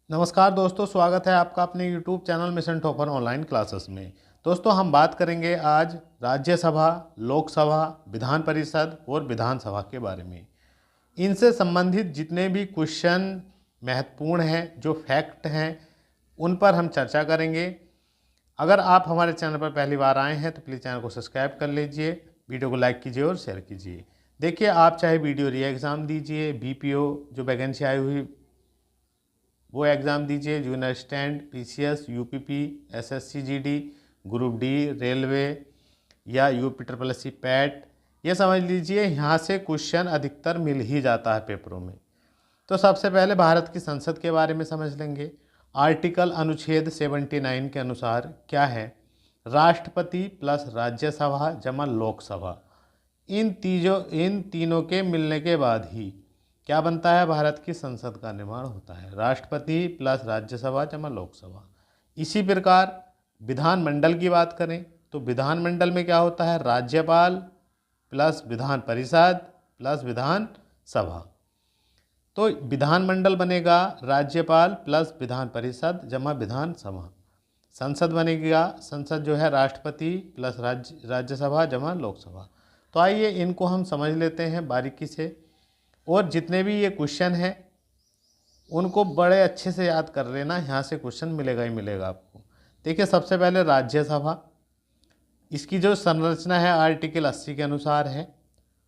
नमस्कार दोस्तों, स्वागत है आपका अपने YouTube channel mission topper online classes में। दोस्तों, हम बात करेंगे आज राज्यसभा, लोकसभा, विधान परिषद और विधानसभा के बारे में। इनसे संबंधित जितने भी क्वेश्चन महत्वपूर्ण हैं, जो फैक्ट हैं, उन पर हम चर्चा करेंगे। अगर आप हमारे चैनल पर पहली बार आए हैं तो प्लीज़ चैनल को सब्सक्राइब कर लीजिए, वीडियो को लाइक कीजिए और शेयर कीजिए। देखिए, आप चाहे वीडियो री एग्ज़ाम दीजिए, BPO जो वैकेंसी आई हुई वो एग्ज़ाम दीजिए, junior stand, PCS, UPP, SSC GD, group D, railway या UPSSC पैट, ये समझ लीजिए यहाँ से क्वेश्चन अधिकतर मिल ही जाता है पेपरों में। तो सबसे पहले भारत की संसद के बारे में समझ लेंगे। आर्टिकल अनुच्छेद 79 के अनुसार क्या है? राष्ट्रपति प्लस राज्यसभा जमा लोकसभा, इन तीनों के मिलने के बाद ही क्या बनता है? भारत की संसद का निर्माण होता है। राष्ट्रपति प्लस राज्यसभा जमा लोकसभा। इसी प्रकार विधानमंडल की बात करें तो विधानमंडल में क्या होता है? राज्यपाल प्लस विधान परिषद प्लस विधान सभा। तो विधानमंडल बनेगा राज्यपाल प्लस विधान परिषद जमा विधान सभा। संसद बनेगा, संसद जो है राष्ट्रपति प्लस राज्यसभा जमा लोकसभा। तो आइए इनको हम समझ लेते हैं बारीकी से, और जितने भी ये क्वेश्चन हैं उनको बड़े अच्छे से याद कर लेना, यहाँ से क्वेश्चन मिलेगा ही मिलेगा आपको। देखिए, सबसे पहले राज्यसभा, इसकी जो संरचना है आर्टिकल 80 के अनुसार है,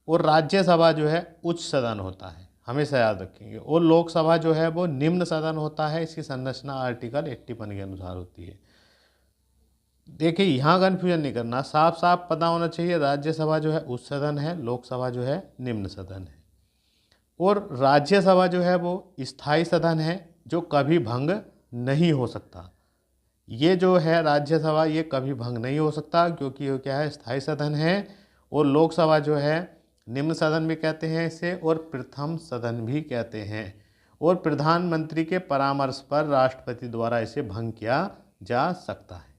और राज्यसभा जो है उच्च सदन होता है, हमेशा याद रखेंगे, और लोकसभा जो है वो निम्न सदन होता है। इसकी संरचना आर्टिकल 81 के अनुसार होती है। देखिए, यहाँ कन्फ्यूजन नहीं करना, साफ साफ पता होना चाहिए, राज्यसभा जो है उच्च सदन है, लोकसभा जो है निम्न सदन है। और राज्यसभा जो है वो स्थायी सदन है, जो कभी भंग नहीं हो सकता। ये जो है राज्यसभा, ये कभी भंग नहीं हो सकता, क्योंकि ये क्या है? स्थायी सदन है। और लोकसभा जो है निम्न सदन भी कहते हैं इसे, और प्रथम सदन भी कहते हैं। और प्रधानमंत्री के परामर्श पर राष्ट्रपति द्वारा इसे भंग किया जा सकता है।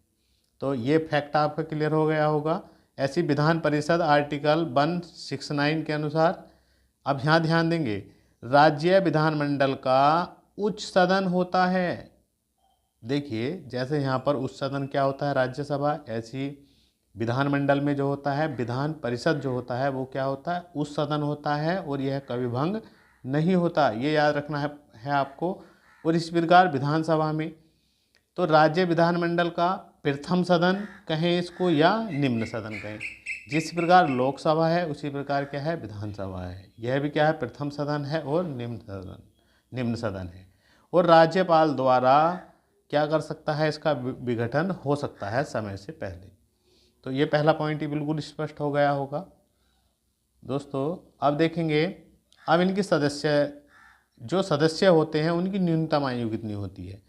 तो ये फैक्ट आपका क्लियर हो गया होगा। ऐसी विधान परिषद आर्टिकल 169 के अनुसार, अब यहाँ ध्यान देंगे, राज्य विधानमंडल का उच्च सदन होता है। देखिए, जैसे यहाँ पर उच्च सदन क्या होता है? राज्यसभा, ऐसी विधानमंडल में जो होता है विधान परिषद जो होता है वो क्या होता है? उच्च सदन होता है, और यह कभी भंग नहीं होता, ये याद रखना है आपको। और इस प्रकार विधानसभा में तो राज्य विधानमंडल का प्रथम सदन कहें इसको या निम्न सदन कहें। जिस प्रकार लोकसभा है उसी प्रकार क्या है? विधानसभा है। यह भी क्या है? प्रथम सदन है और निम्न सदन है। और राज्यपाल द्वारा क्या कर सकता है? इसका विघटन हो सकता है समय से पहले। तो ये पहला पॉइंट ही बिल्कुल स्पष्ट हो गया होगा दोस्तों। अब देखेंगे, अब इनकी जो सदस्य होते हैं उनकी न्यूनतम आयु कितनी होती है?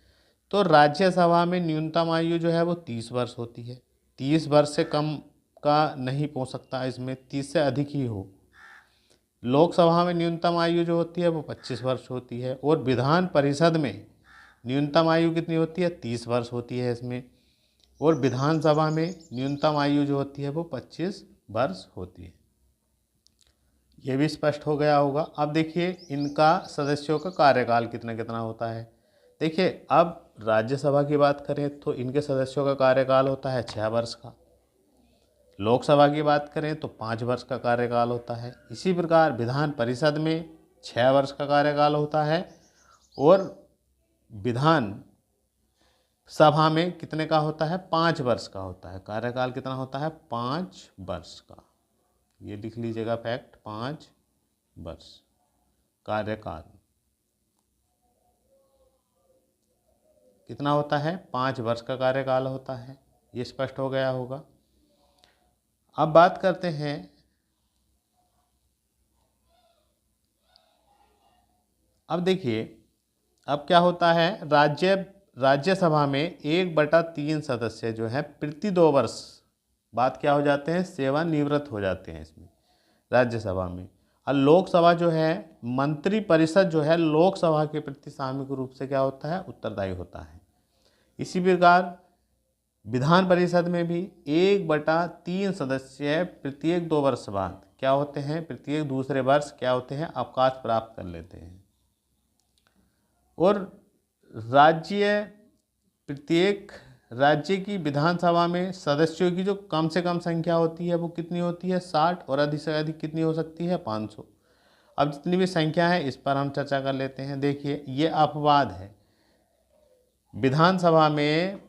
तो राज्यसभा में न्यूनतम आयु जो है वो 30 वर्ष होती है। 30 वर्ष से कम का नहीं पहुंच सकता, इसमें 30 से अधिक ही हो। लोकसभा में न्यूनतम आयु जो होती है वो 25 वर्ष होती है। और विधान परिषद में न्यूनतम आयु कितनी होती है? 30 वर्ष होती है इसमें। और विधानसभा में न्यूनतम आयु जो होती है वो 25 वर्ष होती है। ये भी स्पष्ट हो गया होगा। अब देखिए, इनका सदस्यों का कार्यकाल कितना कितना होता है। देखिए, अब राज्यसभा की बात करें तो इनके सदस्यों का कार्यकाल होता है 6 वर्ष का। लोकसभा की बात करें तो 5 वर्ष का कार्यकाल होता है। इसी प्रकार विधान परिषद में 6 वर्ष का कार्यकाल होता है, और विधान सभा में कितने का होता है? 5 वर्ष का होता है। कार्यकाल कितना होता है? 5 वर्ष का। ये लिख लीजिएगा फैक्ट, 5 वर्ष कार्यकाल कितना होता है? 5 वर्ष का कार्यकाल होता है। ये स्पष्ट हो गया होगा। अब बात करते हैं, अब देखिए, अब क्या होता है? राज्यसभा में 1/3 सदस्य जो है प्रति 2 वर्ष बात क्या हो जाते हैं? सेवानिवृत्त हो जाते हैं इसमें राज्यसभा में। और लोकसभा जो है, मंत्री परिषद जो है लोकसभा के प्रति सामूहिक रूप से क्या होता है? उत्तरदायी होता है। इसी प्रकार विधान परिषद में भी 1/3 सदस्य प्रत्येक 2 वर्ष बाद क्या होते हैं? प्रत्येक दूसरे वर्ष क्या होते हैं? अवकाश प्राप्त कर लेते हैं। और राज्य, प्रत्येक राज्य की विधानसभा में सदस्यों की जो कम से कम संख्या होती है वो कितनी होती है 60, और अधिक से अधिक कितनी हो सकती है 500। अब जितनी भी संख्या है इस पर हम चर्चा कर लेते हैं। देखिए ये अपवाद है, विधानसभा में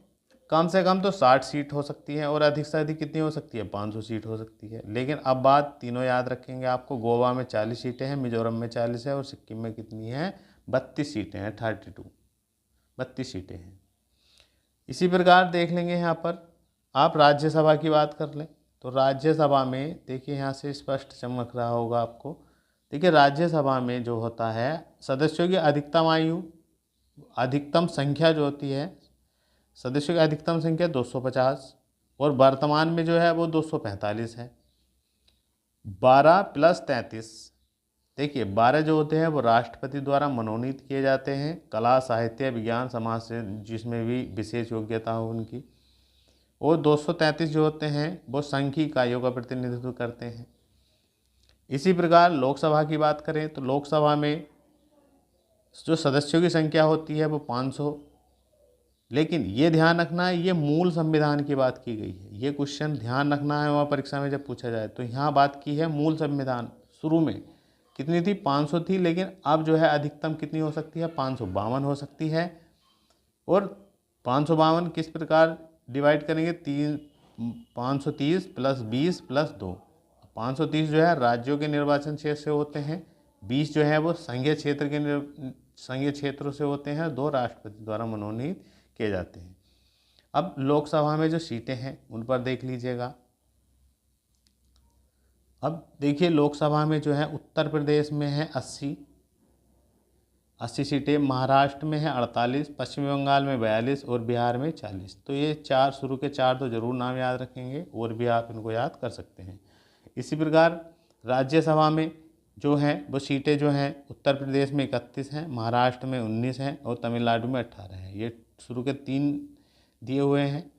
कम से कम तो 60 सीट हो सकती है और अधिक से अधिक कितनी हो सकती है 500 सीट हो सकती है। लेकिन अब बात तीनों याद रखेंगे आपको, गोवा में 40 सीटें हैं, मिजोरम में 40 है और सिक्किम में कितनी है 32 सीटें हैं, 32 सीटें हैं। इसी प्रकार देख लेंगे यहाँ पर आप राज्यसभा की बात कर लें तो राज्यसभा में देखिए यहाँ से स्पष्ट चमक रहा होगा आपको। देखिए राज्यसभा में जो होता है सदस्यों की अधिकतम संख्या जो होती है, सदस्यों की अधिकतम संख्या 250 और वर्तमान में जो है वो 245 है। 12 प्लस 33, देखिए 12 जो होते हैं वो राष्ट्रपति द्वारा मनोनीत किए जाते हैं, कला साहित्य विज्ञान समाज से जिसमें भी विशेष योग्यता हो उनकी, और 233 जो होते हैं वो संघ की इकाइयों का प्रतिनिधित्व करते हैं। इसी प्रकार लोकसभा की बात करें तो लोकसभा में जो सदस्यों की संख्या होती है वो 500। लेकिन ये ध्यान रखना है ये मूल संविधान की बात की गई है, ये क्वेश्चन ध्यान रखना है वहाँ परीक्षा में जब पूछा जाए तो यहाँ बात की है मूल संविधान। शुरू में कितनी थी 500 थी, लेकिन अब जो है अधिकतम कितनी हो सकती है 552 हो सकती है। और 552 किस प्रकार डिवाइड करेंगे 530 प्लस 20 प्लस 2। 530 जो है राज्यों के निर्वाचन क्षेत्र से होते हैं, 20 जो है वो संघीय क्षेत्रों से होते हैं, 2 राष्ट्रपति द्वारा मनोनीत किए जाते हैं। अब लोकसभा में जो सीटें हैं उन पर देख लीजिएगा। अब देखिए लोकसभा में जो है उत्तर प्रदेश में है 80 सीटें, महाराष्ट्र में है 48, पश्चिम बंगाल में 42 और बिहार में 40। तो ये 4 शुरू के 4 तो जरूर नाम याद रखेंगे और भी आप इनको याद कर सकते हैं। इसी प्रकार राज्यसभा में जो है वो सीटें जो हैं उत्तर प्रदेश में 31 हैं, महाराष्ट्र में 19 हैं और तमिलनाडु में 18 हैं। ये शुरू के 3 दिए हुए हैं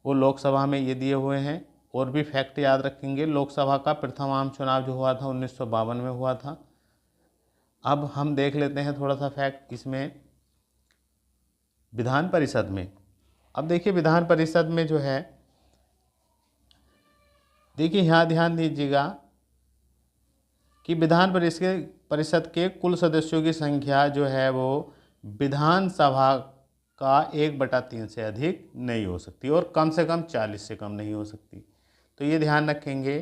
और लोकसभा में ये दिए हुए हैं। और भी फैक्ट याद रखेंगे, लोकसभा का प्रथम आम चुनाव जो हुआ था 1952 में हुआ था। अब हम देख लेते हैं थोड़ा सा फैक्ट इसमें विधान परिषद में। अब देखिए विधान परिषद में जो है, देखिए यहाँ ध्यान दीजिएगा कि विधान परिषद के कुल सदस्यों की संख्या जो है वो विधानसभा का 1/3 से अधिक नहीं हो सकती और कम से कम 40 से कम नहीं हो सकती। तो ये ध्यान रखेंगे,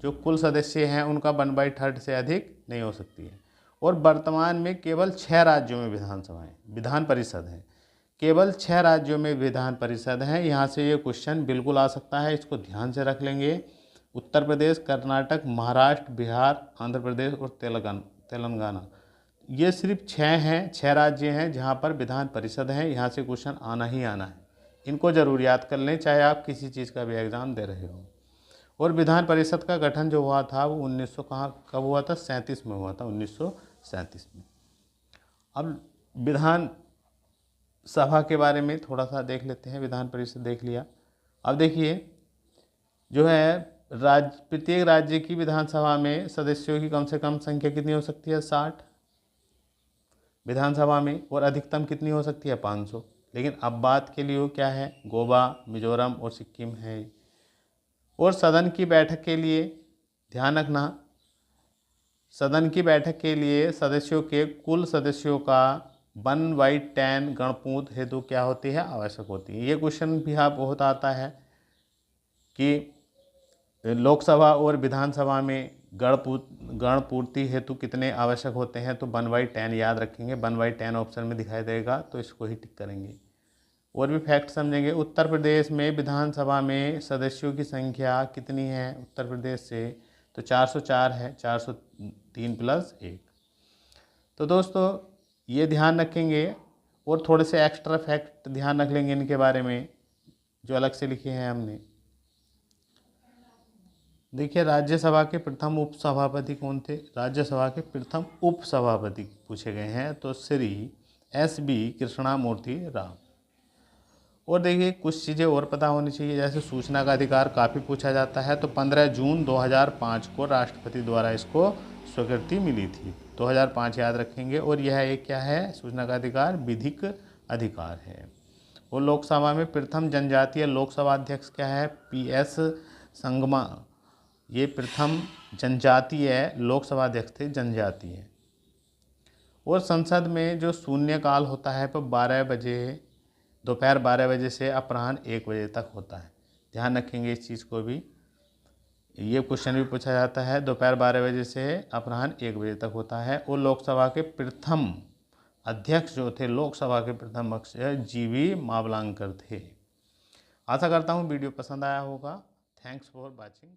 जो कुल सदस्य हैं उनका 1/3 से अधिक नहीं हो सकती है। और वर्तमान में केवल 6 राज्यों में विधान परिषद है, केवल 6 राज्यों में विधान परिषद है। यहाँ से ये क्वेश्चन बिल्कुल आ सकता है, इसको ध्यान से रख लेंगे। उत्तर प्रदेश, कर्नाटक, महाराष्ट्र, बिहार, आंध्र प्रदेश और तेलंगाना, ये सिर्फ 6 हैं, 6 राज्य हैं जहाँ पर विधान परिषद है। यहाँ से क्वेश्चन आना ही आना है, इनको जरूर याद कर लें चाहे आप किसी चीज़ का भी एग्ज़ाम दे रहे हो। और विधान परिषद का गठन जो हुआ था वो 1900 कब हुआ था 37 में हुआ था, 1937 में। अब विधान सभा के बारे में थोड़ा सा देख लेते हैं। विधान परिषद देख लिया। अब देखिए जो है प्रत्येक राज्य की विधानसभा में सदस्यों की कम से कम संख्या कितनी हो सकती है 60 विधानसभा में, और अधिकतम कितनी हो सकती है 500। लेकिन अब बात के लिए क्या है, गोवा, मिजोरम और सिक्किम है। और सदन की बैठक के लिए ध्यान रखना, सदन की बैठक के लिए सदस्यों के कुल सदस्यों का 1/10 गणपूत हेतु क्या होती है आवश्यक होती है। ये क्वेश्चन भी आप बहुत आता है कि लोकसभा और विधानसभा में गणपूर्ति हेतु कितने आवश्यक होते हैं, तो 1/10 याद रखेंगे। 1/10 ऑप्शन में दिखाई देगा तो इसको ही टिक करेंगे। और भी फैक्ट समझेंगे। उत्तर प्रदेश में विधानसभा में सदस्यों की संख्या कितनी है उत्तर प्रदेश से, तो 404 है, 403 प्लस 1। तो दोस्तों ये ध्यान रखेंगे और थोड़े से एक्स्ट्रा फैक्ट ध्यान रख लेंगे इनके बारे में जो अलग से लिखे हैं हमने। देखिए राज्यसभा के प्रथम उपसभापति कौन थे, राज्यसभा के प्रथम उपसभापति पूछे गए हैं तो श्री S.B. कृष्णामूर्ति राव। और देखिए कुछ चीज़ें और पता होनी चाहिए, जैसे सूचना का अधिकार काफ़ी पूछा जाता है, तो 15 जून 2005 को राष्ट्रपति द्वारा इसको स्वीकृति मिली थी। 2005 याद रखेंगे। और यह एक क्या है, सूचना का अधिकार विधिक अधिकार है। और लोकसभा में प्रथम जनजातीय लोकसभा अध्यक्ष क्या है, PS संगमा। ये प्रथम जनजातीय लोकसभा अध्यक्ष थे, जनजातीय। और संसद में जो शून्यकाल होता है वो 12 बजे, दोपहर 12 बजे से अपराह्न 1 बजे तक होता है। ध्यान रखेंगे इस चीज़ को भी, ये क्वेश्चन भी पूछा जाता है। दोपहर 12 बजे से अपराह्न 1 बजे तक होता है। और लोकसभा के प्रथम अध्यक्ष जो थे, लोकसभा के प्रथम अध्यक्ष GV मावलंकर थे। आशा करता हूँ वीडियो पसंद आया होगा। Thanks for watching.